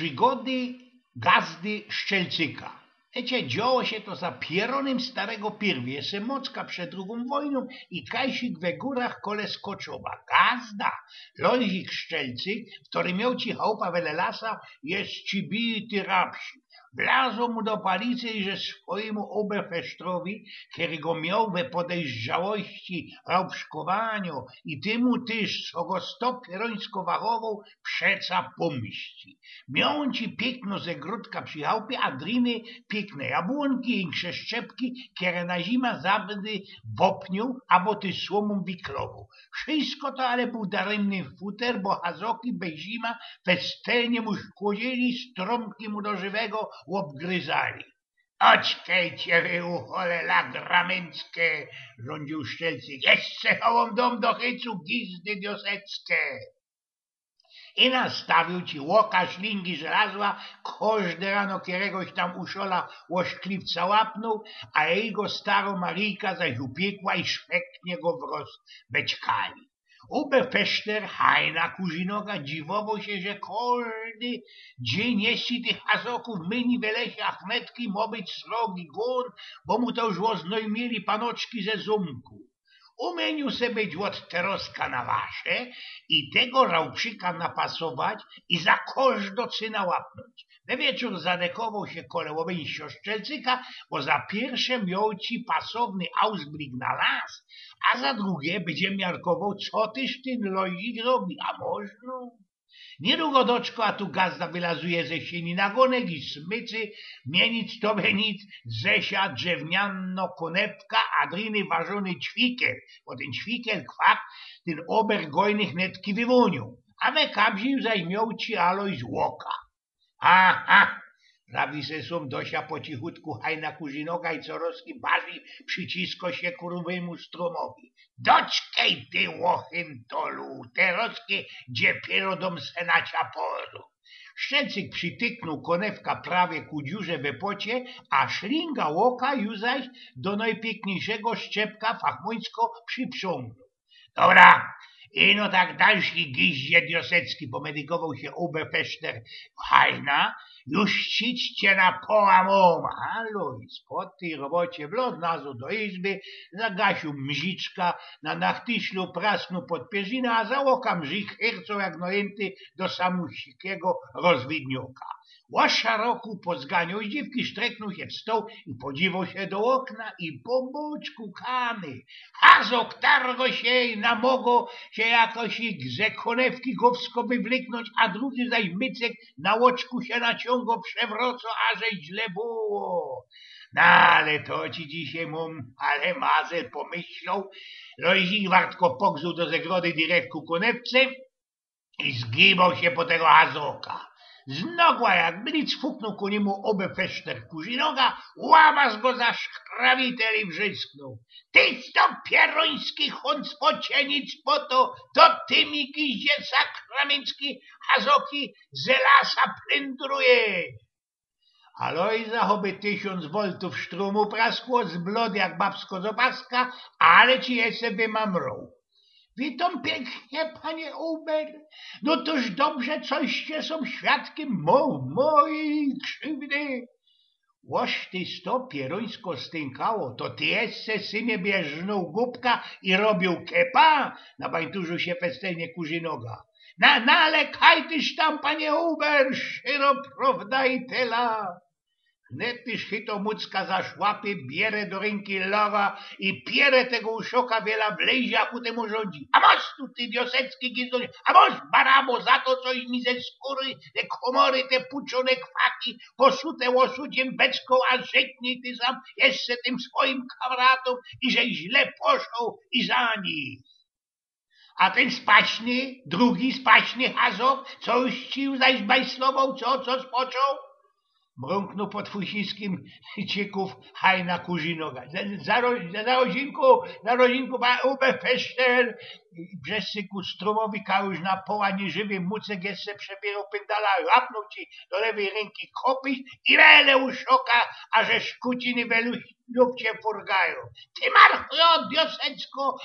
Przygody gazdy Szczelcyka. Wiecie, działo się to za pieronem starego Pirwy, jeszcze mocka przed drugą wojną i kajsik we górach kole Skoczowa. Gazda, Lojzik Szczelcyk, który miał ci chałupa wele lasa, jest ci bity rapsi. Wlazło mu do palicy, że swojemu Oberfestrowi, który go miał we podejrzałości raubszkowaniu i tymu też, co go sto pierońsko wachował, przeca pomści. Miał ci piękno ze gródka przy chałupie, a driny piękne jabłonki i krzeszczepki, które na zima zawdy wopnił, albo ty słomą wiklową. Wszystko to ale był daremny futer, bo hazoki bez zima festelnie mu szkodzili, strąmki mu do żywego obgryzali. Oczkajcie wy uchole lagramęckie, rządził Szczelcyk. Jeszcze chałom dom do chycu gizdy wioseckie. I nastawił ci łoka, szlingi żelazła, każde rano kieregoś tam uszola łoszkliwca łapnął, a jego staro Maryjka zaś upiekła i szweknie go w rozbeczkali. Oberfester Hajna Kuzinoga dziwował się, że każdy dzień jeśli tych hazoków myni w lesie Achmetki ma być srogi gon, bo mu to już mieli panoczki ze zumku. Umienił se być od teroska na wasze i tego raubczyka napasować i za każdo cyna łapnąć. We wieczór zadekował się kole Łobyńsio Szczelcyka, bo za pierwsze miał ci pasowny ausblik na las, a za drugie będzie miarkował, co tyś ten Lojzik robi, a można? Niedługo doczko, a tu gazda wylazuje ze sieni nagonek i smyczy, mienic to nic, zesia drewniano konepka, a driny ważony ćwikel, bo ten ćwikel kwak, ten obergojnych netki wywonił, a we kabził zaś miał ci Aloj z łoka. Aha! Prawi se som dosia po cichutku Hajna Kuzinoga i coroski bawi przycisko się kurwemu stromowi. Doczkaj ty łochentolu, teroskie dziepiero dom senacia poru. Szczelcyk przytyknął konewka prawie ku dziurze we pocie, a szlinga łoka już zaś do najpiękniejszego szczepka fachmońsko przyprzągnął. Dobra, ino tak dalszy giździe diosecki, pomedykował się Oberfester Hajna, już ćwiczcie na połamoma. Aloj, spod tej robocie wlodł do izby, zagasił mziczka, na nachtyślu prasnął pod pierzinę, a za oka mzik hercą jak nojęty do samusikiego rozwidnioka. Łasza roku po zganiu dziwki streknął się w stoł i podziwał się do okna i po boczku kamy. Hazok targo się na mogo się jakoś ze konewki gowsko wywlyknąć, a drugi zaś mycek na łoczku się naciągał przewroco, aże źle było. No ale to ci dzisiaj ale mazel pomyślał. Lojzik wartko pogzuł do zagrody direwku konewce i zgibał się po tego hazoka. Znogła jak blic fuknął ku niemu Oberfester Kuzinoga, łamaz go za szkrawitel i wrzysknął. Tyś to pieroński chuncpocie nic po to ty mi giździe sakramencki hazoki ze lasa plędruje. Alojza choby 1000 voltów sztrumu praskło z blody jak babsko z opaska, ale ci je sobie mamrą. Witam pięknie, panie Ober. No toż dobrze, coście są świadkiem mojej krzywdy. Łoż ty sto pierońsko stynkało, to ty jeszcze synie bieżnął głupka i robił kepa? Na bańturzu się festelnie Kuzinoga. Ale kaj tyś tam, panie Ober, szyro prawda i tela. Wnet tyż chyto mucka za szłapy, bierę do ręki lawa i pierę tego uszoka wiela wlezie, a ku temu rządzi. A masz tu ty wiosecki gizdoń, a masz barabo za to, coś mi ze skóry, te komory, te puczone kwaki, posute łosuciem beczką, a rzeknij ty sam jeszcze tym swoim kamratom i że źle poszło i za nich. A ten spaśny, drugi spaśny hazok, co już ci zaś bajslował, co spoczął? Mrąknął pod fusiskim cieków Hajna Kuzinoga. Za rodzinku, Oberfester, brzeszczyku strumowi kałuż na poła nieżywym mucek jeszcze przebierał pyndala, łapnął ci do lewej ręki kopyś i wele uszoka, a że szkuciny lub cię furgają. Ty marchio, diosecko,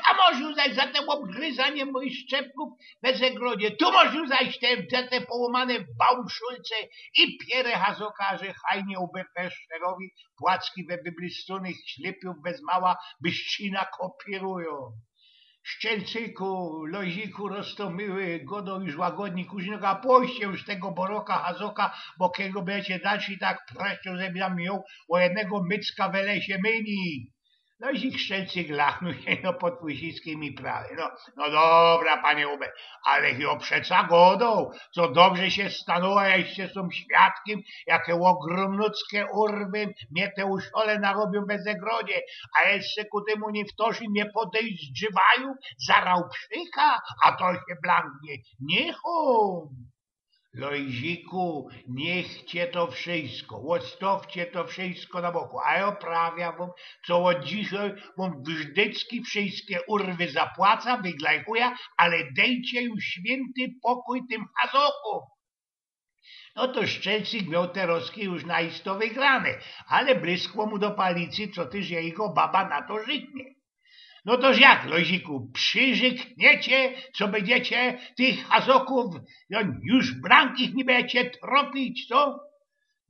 a może zajść za te obgryzanie moich szczepków bez zagrodzie. Tu może zajść te połamane bałszulce i pierę hazoka, że hajnie ubefeszczerowi płacki we wyblisconych ślepiów bez mała byścina kopierują. Szczelcyku, loziku, roztomiły, godą już łagodni kuźnoga, pójście już tego boroka hazoka, bo kiego będziecie dalszy tak preszczą, żeby nam ją o jednego mycka w lesie myni. Lozik Szczelcyk lachnął się pod Wysickim prawy. No dobra, panie Ube, ale ją przeca godą, co dobrze się stanęło, jeście są świadkiem, jakie ogromnuckie urwy mnie te uszole narobią bez zagrodzie, a jeszcze ku temu nie wtorzy nie podejrzewają, zarał przycha, a to się blanknie. Niechą. Lojziku, niechcie to wszystko, odstawcie to wszystko na boku, a ja oprawiam wam, co od dzisiaj wam wżdycki wszystkie urwy zapłaca, wyglajkuję, ale dejcie już święty pokój tym hazokom. No to Szczelcyk miał te roski już naisto wygrane, ale bryskło mu do palicy, co tyż jego baba na to żyknie. No toż jak, Loziku, przyrzykniecie, co będziecie tych hazoków, no już brankich nie będziecie tropić, co?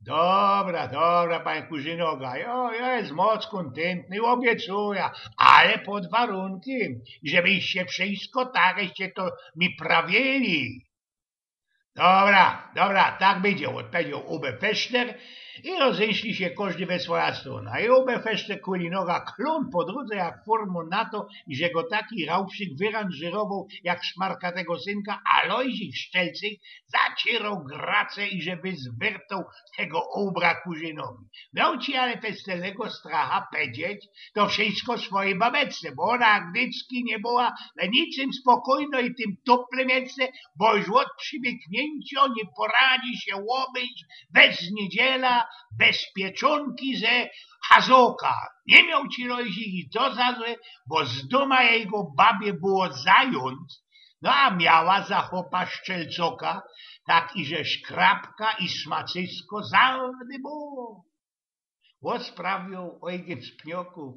Dobra, panie Kurzynoga, ja jest moc kontentny, obiecuję, ale pod warunkiem, żebyście wszystko takeście to mi prawili. Dobra, tak będzie, odpowiedział Ube Feszter i rozeszli się każdy we swoja strona. I Ube Feszter kulinoga klon po drodze jak formą na to, że go taki rałpszyk wyranżyrował jak szmarka tego synka, a Lojzik Szczelcyk zacierał gracę i żeby zwertał tego obra Kurzynowi. Miał ci ale weselego stracha powiedzieć to wszystko swojej babeczce, bo ona gdycki nie była na niczym spokojno i tym toplemiece, bo już od przybiegnięcia nie poradzi się łobyć bez niedziela, bez pieczonki ze hazoka. Nie miał ci Lojziki to za złe, bo z doma jego babie było zając, no a miała za chopa Szczelcoka, tak i że szkrapka i smacysko zawdy było. O sprawił ojciec Pnioków